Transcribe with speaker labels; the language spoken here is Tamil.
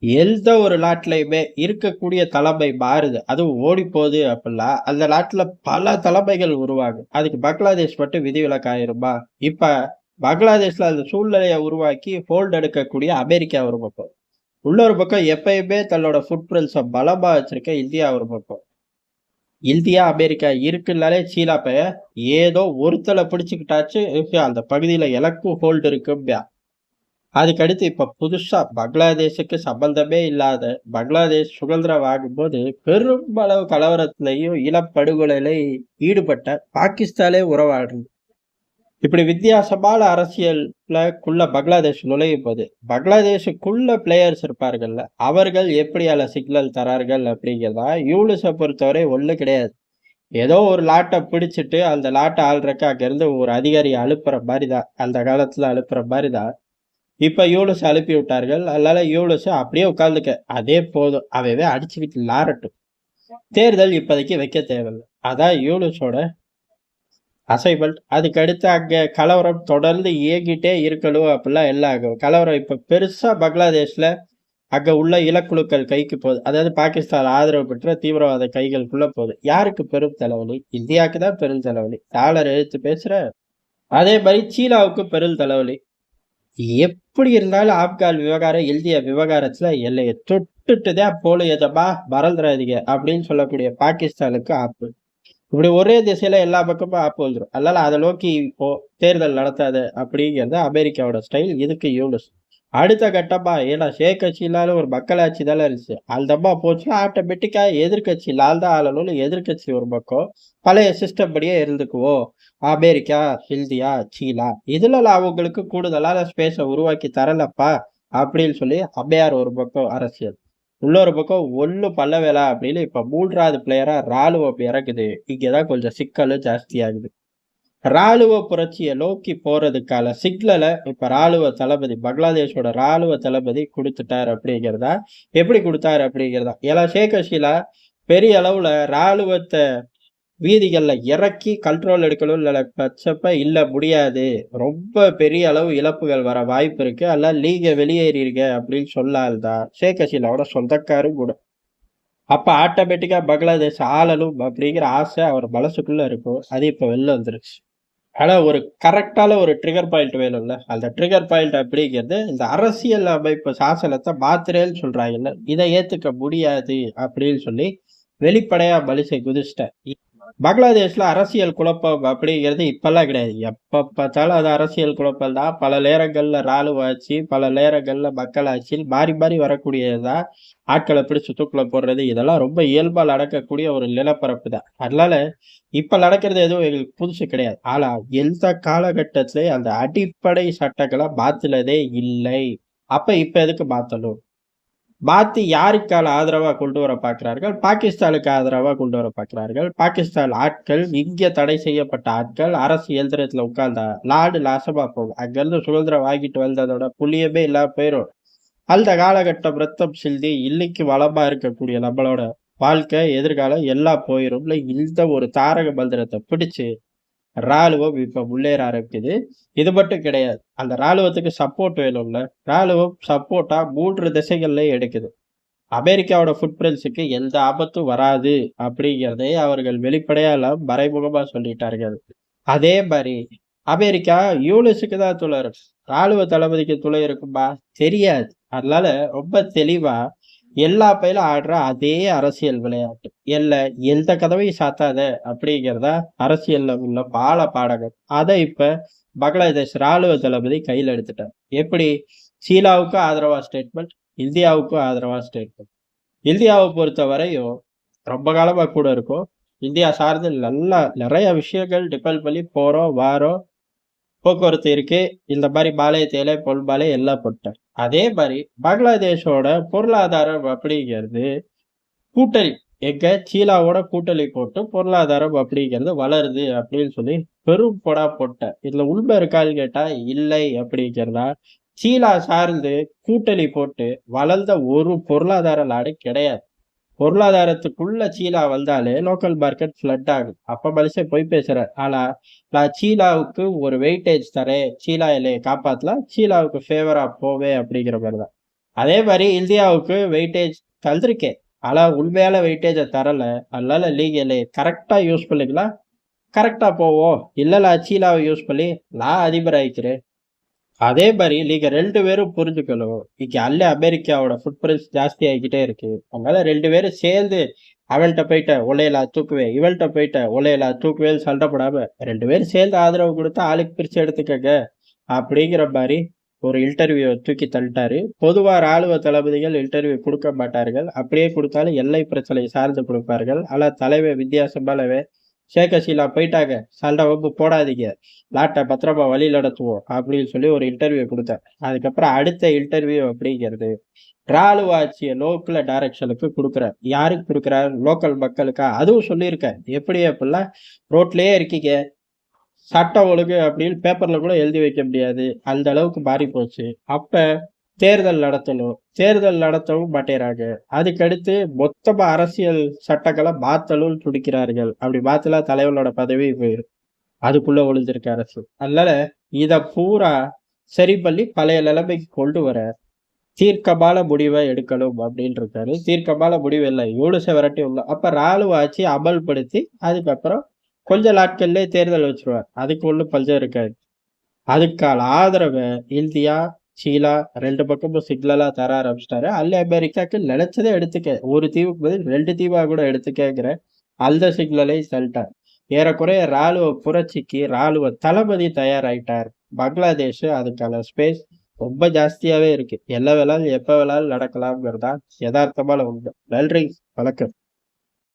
Speaker 1: எந்த ஒரு நாட்டிலயுமே இருக்கக்கூடிய தலைமை மாறுது. அதுவும் ஓடிப்போகுது அப்படின்னா, அந்த நாட்டுல பல தலைமைகள் உருவாகும். அதுக்கு பங்களாதேஷ் மட்டும் விதிவிலக்கு ஆயிருமா? இப்ப பங்களாதேஷ்ல அந்த சூழ்நிலைய உருவாக்கி ஹோல்ட் எடுக்கக்கூடிய அமெரிக்கா ஒரு பக்கம். இன்னொரு பக்கம் எப்பயுமே தன்னோட ஃபுட் பிரிண்ட்ஸ பலமா வச்சிருக்க இந்தியா ஒரு பக்கம். இந்தியா, அமெரிக்கா இருக்குன்னாலே சீனா பையன் ஏதோ ஒருத்தல பிடிச்சுக்கிட்டாச்சு, அந்த பகுதியில எனக்கும் ஹோல்டு இருக்கும்பேன். அதுக்கடுத்து இப்ப புதுசா பங்களாதேஷுக்கு சம்பந்தமே இல்லாத பங்களாதேஷ் சுதந்திரம் வாங்கும்போது பெருமளவு கலவரத்திலையும் இனப்படுகொலையில ஈடுபட்ட பாகிஸ்தானே உறவாடுது. இப்படி வித்தியாசமான அரசியல்ல பங்களாதேஷ் நுழையும் போது பங்களாதேஷுக்குள்ள பிளேயர்ஸ் இருப்பார்கள்ல, அவர்கள் எப்படியால சிக்னல் தரார்கள் அப்படிங்கிறதா யூனுஸ பொறுத்தவரை ஒண்ணு கிடையாது. ஏதோ ஒரு நாட்டை பிடிச்சிட்டு அந்த நாட்டை ஆள்றதுக்கு அங்கிருந்து ஒரு அதிகாரி அனுப்புற மாதிரிதான், அந்த காலத்துல அனுப்புற மாதிரிதான். இப்ப யூனுஸ அனுப்பி விட்டார்கள். அதனால யூனுஸ அப்படியே உட்கார்ந்துக்க. அதே போதும். அவன் அடிச்சுக்கிட்டு நாரட்டும். தேர்தல் இப்போதைக்கு வைக்க தேவையில்ல. அதான் யூனுஸோட அசைன்மென்ட். அதுக்கு அடுத்து அங்க கலவரம் தொடர்ந்து இயங்கிட்டே இருக்கணும் அப்படிலாம் எல்லாம் ஆகும். கலவரம் இப்ப பெருசா பங்களாதேஷ்ல அங்க உள்ள இனக்குழுக்கள் கைக்கு போகுது. அதாவது பாகிஸ்தான் ஆதரவு பெற்ற தீவிரவாத கைகளுக்குள்ள போகுது. யாருக்கு பெரும் தலைவலி? இந்தியாவுக்கு தான் பெரும் தலைவலி. டாலர் எதிர்த்து பேசுற. அதே மாதிரி சீனாவுக்கு பெரும் தலைவலி. எப்படி இருந்தாலும் ஆப்கான் விவகாரம் இந்திய விவகாரத்துல எல்லையை தொட்டுட்டுதான் போல எதமா மறந்துடாதீங்க அப்படின்னு சொல்லக்கூடிய பாகிஸ்தானுக்கு ஆப்பு. இப்படி ஒரே திசையில எல்லா பக்கமும் ஆப்பு வந்துடும். அதனால அதை நோக்கி இப்போ தேர்தல் நடத்தாத அப்படிங்கிறது அமெரிக்காவோட ஸ்டைல். இதுக்கு யூனிஸ் அடுத்த கட்டமா ஏன்னா ஷேக் ஹசீனால ஒரு மக்களாட்சி தானே இருந்துச்சு. அந்த அம்மா போச்சுன்னா ஆட்டோமேட்டிக்கா எதிர்கட்சி லால் தான் ஆளணும்னு எதிர்கட்சி ஒரு பக்கம் பழைய சிஸ்டம் படியே இருந்துக்குவோம். அமெரிக்கா, இந்தியா, சீனா இதுல அவங்களுக்கு கூடுதலான ஸ்பேஸை உருவாக்கி தரலப்பா அப்படின்னு சொல்லி அம்மையார் ஒரு பக்கம் அரசியல். இன்னொரு பக்கம் ஒண்ணு பண்ண வேணாம் அப்படின்னு இப்ப 3வது பிளேயரா ராணுவம் இறக்குது. இங்கதான் கொஞ்சம் சிக்கலும் ஜாஸ்தி ஆகுது. ராணுவ புரட்சியை நோக்கி போறதுக்கான சிக்னலை இப்ப ராணுவ தளபதி பங்களாதேஷோட ராணுவ தளபதி கொடுத்துட்டார் அப்படிங்கிறதா. எப்படி கொடுத்தாரு அப்படிங்கிறதா ஏன்னா ஷேக் ஹசீனா பெரிய அளவுல ராணுவத்தை வீதிகள்ல இறக்கி கண்ட்ரோல் எடுக்கணும்னு பட்சப்ப இல்ல முடியாது, ரொம்ப பெரிய அளவு இழப்புகள் வர வாய்ப்பு இருக்கு, அதெல்லாம் லீக வெளியேறிருங்க அப்படின்னு சொல்லால்தான் ஷேக் ஹசீனாவோட சொந்தக்காரும் கூட. அப்ப ஆட்டோமேட்டிக்கா பங்களாதேஷ் ஆளணும் அப்படிங்கிற ஆசை அவர் மனசுக்குள்ள இருக்கும். அது இப்ப வெளில வந்துருச்சு. ஆனா ஒரு கரெக்டான ஒரு ட்ரிகர் பாயிண்ட் வேணும்ல. அந்த ட்ரிகர் பாயிண்ட் அப்படிங்கிறது இந்த அரசியல் அமைப்பு சாசனத்தை மாத்துறேன்னு சொல்றாங்கல்ல, இதை ஏத்துக்க முடியாது அப்படின்னு சொல்லி வெளிப்படையா மனுஷை குதிச்சிட்டேன். பங்களாதேஷ்ல அரசியல் குழப்பம் அப்படிங்கிறது இப்பெல்லாம் கிடையாது. எப்ப பார்த்தாலும் அது அரசியல் குழப்பம் தான். பல நேரங்கள்ல ராணுவ ஆட்சி, பல நேரங்கள்ல மக்கள் ஆட்சியில் மாறி மாறி வரக்கூடியதுதான். ஆட்களை பிடிச்சு தூக்குல போடுறது இதெல்லாம் ரொம்ப இயல்பா நடக்கக்கூடிய ஒரு நிலப்பரப்பு தான். அதனால இப்ப நடக்கிறது எதுவும் எங்களுக்கு புதுசு கிடையாது. ஆனா எந்த காலகட்டத்திலயும் அந்த அடிப்படை சட்டங்களை மாத்துனதே இல்லை. அப்ப இப்ப எதுக்கு மாத்தணும்? மாத்தி யாருக்கான ஆதரவா கொண்டு வர பார்க்கிறார்கள்? பாகிஸ்தானுக்கு ஆதரவா கொண்டு வர பார்க்கிறார்கள். பாகிஸ்தான் ஆட்கள், இங்க தடை செய்யப்பட்ட ஆட்கள் அரசு இயந்திரத்துல உட்கார்ந்தா நாடு நாசமா போகும். அங்கிருந்து சுதந்திரம் வாங்கிட்டு வந்ததோட புண்ணியமே இல்லாம போயிரும். அந்த காலகட்டம் ரத்தம் சிந்தி இன்னைக்கு வளமா இருக்கக்கூடிய நம்மளோட வாழ்க்கை, எதிர்காலம் எல்லாம் போயிரும்ல. இந்த ஒரு தாரக மந்திரத்தை பிடிச்சு ராணுவம் இப்ப முன்னேற ஆரம்பிக்குது. இது மட்டும் கிடையாது. அந்த ராணுவத்துக்கு சப்போர்ட் வேணும்ல. ராணுவம் சப்போர்ட்டா 3 திசைகள்லயும் எடுக்குது. அமெரிக்காவோட ஃபுட் பிரிண்ட்ஸுக்கு எந்த ஆபத்தும் வராது அப்படிங்கிறதை அவர்கள் வெளிப்படையா இல்ல மறைமுகமா சொல்லிட்டார்கள். அதே மாரி அமெரிக்கா யூனிஸுக்கு தான் துணை இருக்கும். ராணுவ தளபதிக்கு துணை இருக்குமா? தெரியாது. அதனால ரொம்ப தெளிவா எல்லா பயிலும் ஆடுற அதே அரசியல் விளையாட்டு. எந்த கதவையும் சாத்தாத அப்படிங்கிறதா அரசியல்ல உள்ள பாடங்கள். அதை இப்ப பங்களாதேஷ் ராணுவ தளபதி கையில எடுத்துட்டார். எப்படி? சீனாவுக்கும் ஆதரவா ஸ்டேட்மெண்ட், இந்தியாவுக்கும் ஆதரவா ஸ்டேட்மெண்ட். இந்தியாவை பொறுத்த வரையும் ரொம்ப காலமா கூட இருக்கும். இந்தியா சார்ந்து நல்லா நிறைய விஷயங்கள் டிபெண்ட் பண்ணி போறோம், வாரோம். போக்குவரத்து இருக்கு. இந்த மாதிரி பாலே, தேயிலை, பொன்பாலே எல்லாம் போட்டேன். அதே மாதிரி பங்களாதேஷோட பொருளாதாரம் அப்படிங்கிறது கூட்டணி. எங்க சீனாவோட கூட்டணி போட்டு பொருளாதாரம் அப்படிங்கிறது வளருது அப்படின்னு சொல்லி பெரும் பொடா போட்டேன். இதுல உண்மை இருக்கான்னு கேட்டா இல்லை அப்படிங்கிறதா. சீனா சார்ந்து கூட்டணி போட்டு வளர்ந்த ஒரு பொருளாதார நாடு கிடையாது. பொருளாதாரத்துக்குள்ள சீனா வந்தாலே லோக்கல் மார்க்கெட் ஃப்ளட் ஆகும். அப்ப மனுஷன் பொய் பேசுறார். ஆனா நான் சீனாவுக்கு ஒரு வெயிட்டேஜ் தரேன், சீனா என்னைய காப்பாத்தலாம், சீனாவுக்கு ஃபேவரா போவேன் அப்படிங்கிற மாதிரிதான். அதே மாதிரி இந்தியாவுக்கு வெயிட்டேஜ் தந்திருக்கேன். ஆனா உண்மையான வெயிட்டேஜ தரல. அதனால நீங்களே கரெக்டா யூஸ் பண்ணிக்கலாம். கரெக்டா போவோம். இல்ல சீனாவை யூஸ் பண்ணி நான் அதிபர் ஆயிக்கிறேன். அதே மாதிரி நீங்க 2 பேரும் புரிஞ்சுக்கணும். இங்க அமெரிக்காவோட ஃபுட் பிரின்ஸ் ஜாஸ்தி ஆகிக்கிட்டே இருக்கு. அதனால 2 பேரும் சேர்ந்து அவள்ட்ட போயிட்ட உலையில தூக்குவேன், இவள்ட்ட போயிட்ட உலையில தூக்குவேன்னு சண்டை போடாம 2 பேரும் சேர்ந்து ஆதரவு கொடுத்து ஆளுக்கு பிரிச்சு எடுத்துக்கங்க. அப்படிங்கிற மாதிரி ஒரு இன்டர்வியூ தூக்கி தள்ளிட்டாரு. பொதுவா ராணுவ தளபதிகள் இன்டர்வியூ கொடுக்க மாட்டார்கள். அப்படியே கொடுத்தாலும் எல்லை பிரச்சனை சார்ந்து கொடுப்பார்கள். ஆனா தலைவர் வித்தியாசமானவன். ஷேக் ஹசீனா போயிட்டாங்க. சண்டை வம்பு போடாதீங்க. நாட்டை பத்திரமா வழி நடத்துவோம் அப்படின்னு சொல்லி ஒரு இன்டர்வியூ கொடுத்தார். அதுக்கப்புறம் அடுத்த இன்டர்வியூ அப்படிங்கிறது ராணுவ ஆட்சியை லோக்கல் டைரக்ஷனுக்கு கொடுக்குறார். யாருக்கு கொடுக்குறார்? லோக்கல் மக்களுக்கா? அதுவும் சொல்லியிருக்கார். எப்படி அப்படிலாம் ரோட்லயே இருக்கீங்க, சட்டம் ஒழுங்கு அப்படின்னு பேப்பர்ல கூட எழுதி வைக்க முடியாது. அந்த அளவுக்கு மாறி போச்சு. அப்ப தேர்தல் நடத்தணும். தேர்தல் நடத்தவும் மாட்டேறாங்க. அதுக்கடுத்து மொத்தமா அரசியல் சட்டங்களை மாத்தணும்னு துடிக்கிறார்கள். அப்படி மாத்தலா தலைவரோட பதவி போயிரும். அதுக்குள்ள ஒளிஞ்சிருக்க அரசு. அதனால இத பூரா சரி பண்ணி பழைய நிலைமைக்கு கொண்டு வர தீர்க்கமான முடிவை எடுக்கணும் அப்படின்னு இருக்காரு. தீர்க்கமான முடிவு இல்லை, யூனிசை விரட்டி உள்ள அப்ப ராணுவ ஆட்சி அமல்படுத்தி அதுக்கப்புறம் கொஞ்ச நாட்கள்லயே தேர்தல் வச்சிருவார். அதுக்கு ஒண்ணும் பஞ்சம் இருக்காது. அதுக்கான ஆதரவை இந்தியா, சீனா 2 பக்கமும் சிக்னலா தர ஆரம்பிச்சிட்டாரு. அமெரிக்காவுக்கு நினைச்சதே எடுத்துக்க, ஒரு தீவுக்கு பதில் 2 தீவா கூட எடுத்துக்கங்கிற அந்த சிக்னலை தள்ளிட்டார். ஏறக்குறைய ராணுவ புரட்சிக்கு ராணுவ தளபதி தயாராயிட்டார். பங்களாதேஷ் அதுக்கான ஸ்பேஸ் ரொம்ப ஜாஸ்தியாவே இருக்கு. என்ன வேணாலும் எப்ப வேணாலும் நடக்கலாம்ங்கிறதா யதார்த்தமான உண்மை. நன்றி, வணக்கம்.